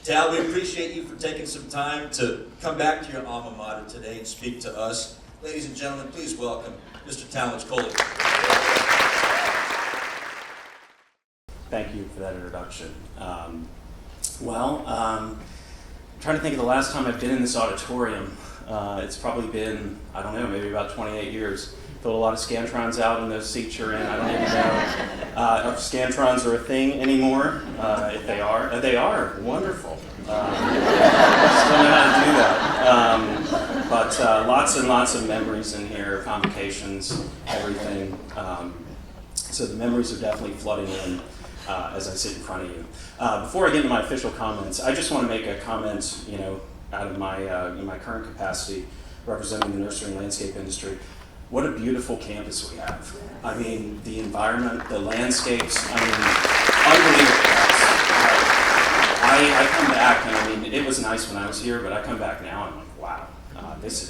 Tal, we appreciate you for taking some time to come back to your alma mater today and speak to us. Ladies and gentlemen, please welcome Mr. Talmadge Coley. Thank you for that introduction. Trying to think of the last time I've been in this auditorium. It's probably been, I don't know, maybe about 28 years. Filled a lot of Scantrons out in those seats you're in. I don't even know if Scantrons are a thing anymore. If they are wonderful. Still know how to do that. But lots and lots of memories in here, convocations, everything. So the memories are definitely flooding in as I sit in front of you. Before I get into my official comments, I just want to make a comment, out of my in my current capacity representing the nursery and landscape industry. What a beautiful campus we have. I mean, the environment, the landscapes, unbelievable. I come back, and it was nice when I was here, but I come back now and I'm like, wow, this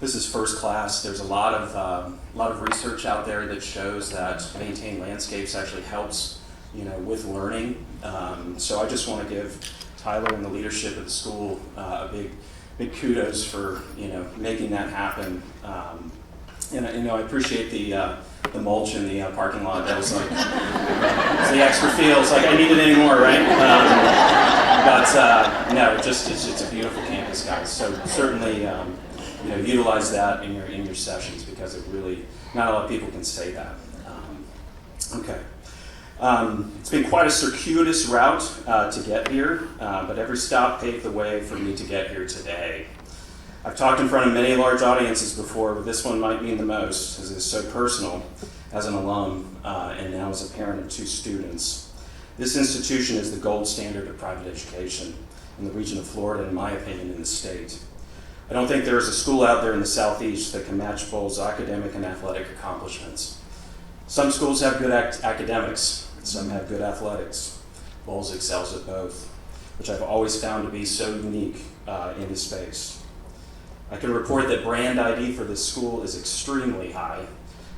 is first class. There's a lot of research out there that shows that maintained landscapes actually helps, with learning. So I just want to give Tyler and the leadership of the school a big kudos for making that happen. And I appreciate the mulch in the parking lot. That was like the extra feels like I needed any more, right? No, it's a beautiful campus, guys. So certainly utilize that in your sessions because it really not a lot of people can say that. Okay. It's been quite a circuitous route to get here, but every stop paved the way for me to get here today. I've talked in front of many large audiences before, but this one might mean the most, as it's so personal as an alum and now as a parent of 2 students. This institution is the gold standard of private education in the region of Florida, in my opinion, in the state. I don't think there is a school out there in the Southeast that can match Bolles' academic and athletic accomplishments. Some schools have good academics, some have good athletics. Bolles excels at both, which I've always found to be so unique in this space. I can report that brand ID for this school is extremely high.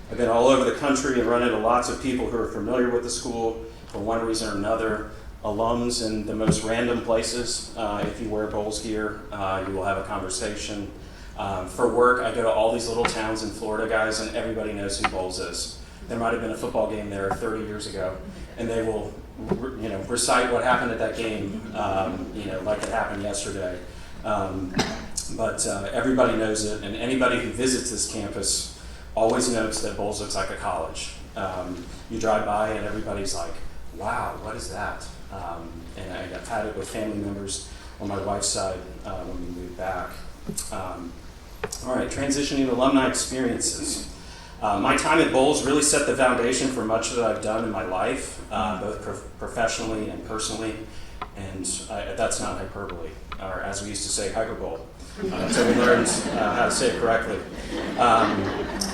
I've been all over the country and run into lots of people who are familiar with the school for one reason or another. Alums in the most random places. If you wear Bolles gear, you will have a conversation. For work, I go to all these little towns in Florida, guys, and everybody knows who Bolles is. There might have been a football game there 30 years ago, and they will, recite what happened at that game, like it happened yesterday. But everybody knows it, and anybody who visits this campus always notes that Bolles looks like a college. You drive by, and everybody's like, "Wow, what is that?" And I've had it with family members on my wife's side when we moved back. All right, transitioning to alumni experiences. My time at Bolles really set the foundation for much that I've done in my life, both professionally and personally, and that's not hyperbole, or as we used to say, hyperbole, until we learned how to say it correctly.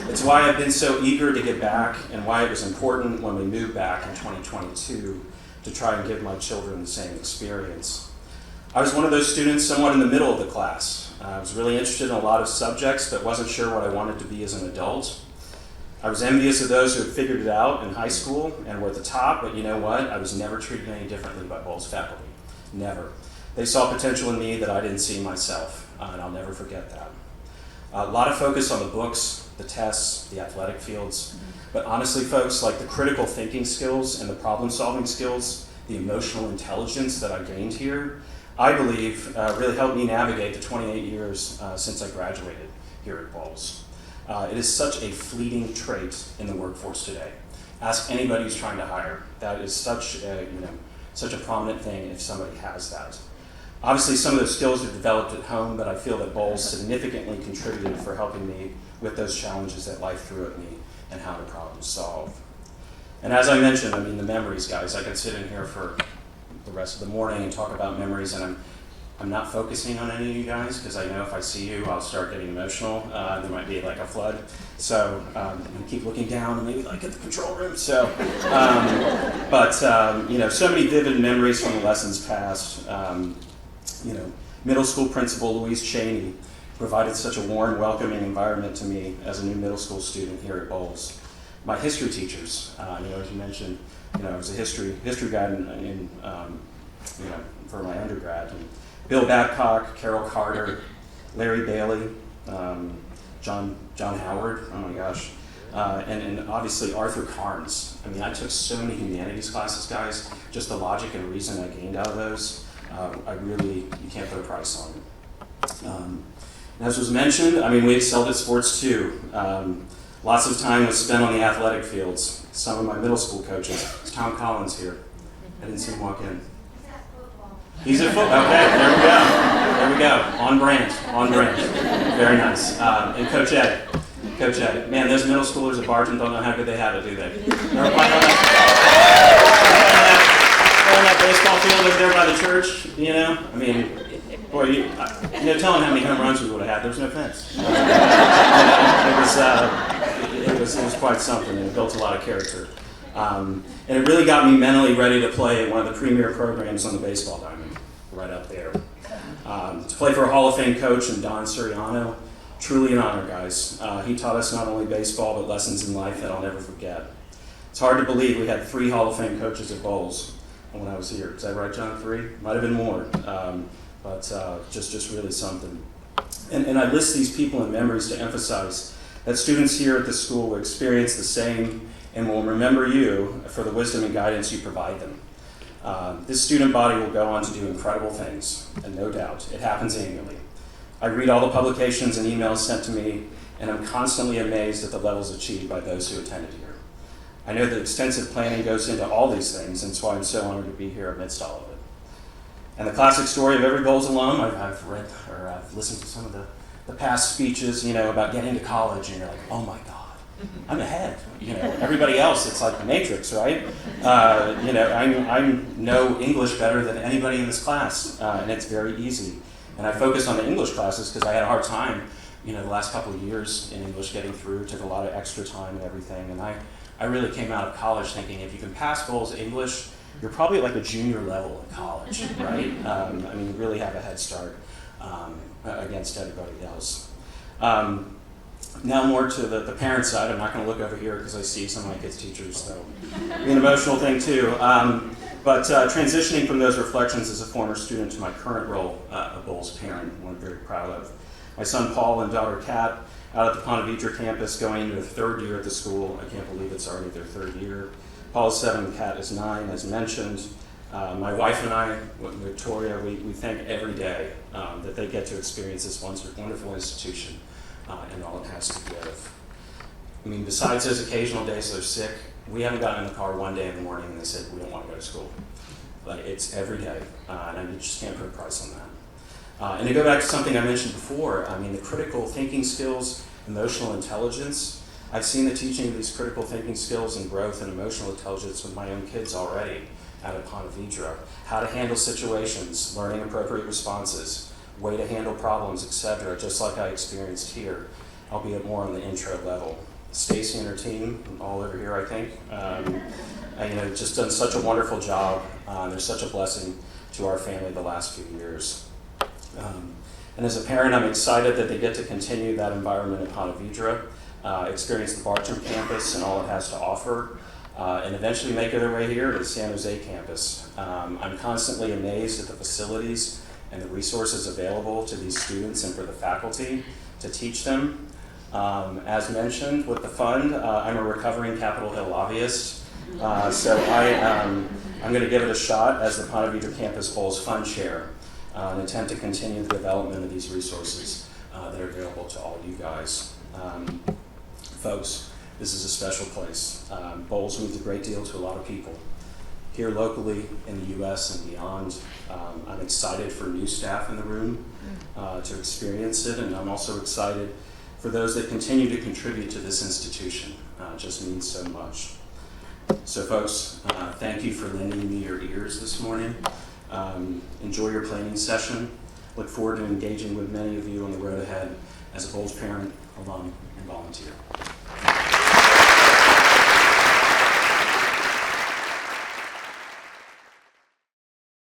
It's why I've been so eager to get back, and why it was important when we moved back in 2022 to try and give my children the same experience. I was one of those students somewhat in the middle of the class. I was really interested in a lot of subjects, but wasn't sure what I wanted to be as an adult. I was envious of those who had figured it out in high school and were at the top, but you know what? I was never treated any differently by Bolles faculty. Never. They saw potential in me that I didn't see in myself, and I'll never forget that. A lot of focus on the books, the tests, the athletic fields, but honestly, folks, like the critical thinking skills and the problem-solving skills, the emotional intelligence that I gained here, I believe really helped me navigate the 28 years since I graduated here at Bolles. It is such a fleeting trait in the workforce today. Ask anybody who's trying to hire. That is such a prominent thing if somebody has that. Obviously, some of those skills are developed at home, but I feel that Bolles significantly contributed for helping me with those challenges that life threw at me and how to problem solve. And as I mentioned, the memories, guys. I could sit in here for the rest of the morning and talk about memories, and I'm not focusing on any of you guys because I know if I see you, I'll start getting emotional. There might be like a flood. So I'm gonna keep looking down and maybe like at the control room. So, so many vivid memories from the lessons past. Middle school principal Louise Cheney provided such a warm, welcoming environment to me as a new middle school student here at Bolles. My history teachers, as you mentioned, I was a history guy in for my undergrad. And Bill Babcock, Carol Carter, Larry Bailey, John Howard, oh my gosh, and obviously Arthur Carnes. I mean, I took so many humanities classes, guys. Just the logic and reason I gained out of those, you can't put a price on it. And as was mentioned, I mean, we excelled at sports too. Lots of time was spent on the athletic fields. Some of my middle school coaches, Tom Collins here. I didn't see him walk in. He's at football. Okay, there we go. There we go. On brand. Very nice. And Coach Ed. Man, those middle schoolers at Barton don't know how good they have it, do they? They're playing on that baseball field over there by the church, you know? I mean, boy, no telling how many home runs we would have had. There's no fence. It was quite something, and it built a lot of character. And it really got me mentally ready to play in one of the premier programs on the baseball diamond, right up there. To play for a Hall of Fame coach and Don Suriano, truly an honor, guys. He taught us not only baseball, but lessons in life that I'll never forget. It's hard to believe we had 3 Hall of Fame coaches at Bolles when I was here. Is that right, John? 3? Might have been more, but just really something. And I list these people and memories to emphasize that students here at the school will experience the same and will remember you for the wisdom and guidance you provide them. This student body will go on to do incredible things, and no doubt, it happens annually. I read all the publications and emails sent to me, and I'm constantly amazed at the levels achieved by those who attended here. I know that extensive planning goes into all these things, and that's why I'm so honored to be here amidst all of it. And the classic story of every Bolles alum, I've read, or I've listened to some of the past speeches, you know, about getting to college, and you're like, oh my God. I'm ahead, you know. Everybody else, it's like the Matrix, right? You know, I know English better than anybody in this class, and it's very easy. And I focused on the English classes because I had a hard time, you know, the last couple of years in English getting through. Took a lot of extra time and everything. And I really came out of college thinking if you can pass Bolles English, you're probably at like a junior level in college, right? I mean, you really have a head start against everybody else. Now more to the parent side. I'm not going to look over here because I see some of my kids' teachers, so be an emotional thing too. But transitioning from those reflections as a former student to my current role, a Bolles parent, one I'm very proud of. My son Paul and daughter Kat out at the Ponte Vedra campus going into their 3rd year at the school. I can't believe it's already their 3rd year. Paul is 7, Kat is 9, as mentioned. My wife and I, Victoria, we thank every day that they get to experience this wonderful institution and all it has to give. I mean, besides those occasional days they're sick, we haven't gotten in the car one day in the morning and they said, we don't want to go to school. Like, it's every day, and you just can't put a price on that. And to go back to something I mentioned before, I mean, the critical thinking skills, emotional intelligence, I've seen the teaching of these critical thinking skills and growth and emotional intelligence with my own kids already out at Ponte Vedra. How to handle situations, learning appropriate responses, way to handle problems, etc., just like I experienced here, albeit more on the intro level. Stacy and her team, all over here, I think, you know, just done such a wonderful job. They're such a blessing to our family the last few years. And as a parent, I'm excited that they get to continue that environment at Ponte Vedra, experience the Barton campus and all it has to offer, and eventually make their way here to the San Jose campus. I'm constantly amazed at the facilities and the resources available to these students and for the faculty to teach them. As mentioned with the fund, I'm a recovering Capitol Hill lobbyist, so I'm going to give it a shot as the Ponte Vedra Campus Bolles Fund Chair and intend to continue the development of these resources that are available to all you guys. Folks, this is a special place. Bolles means a great deal to a lot of people. Here locally, in the U.S. and beyond, I'm excited for new staff in the room to experience it, and I'm also excited for those that continue to contribute to this institution. It just means so much. So folks, thank you for lending me your ears this morning. Enjoy your planning session. Look forward to engaging with many of you on the road ahead as a Bolles parent, alum, and volunteer.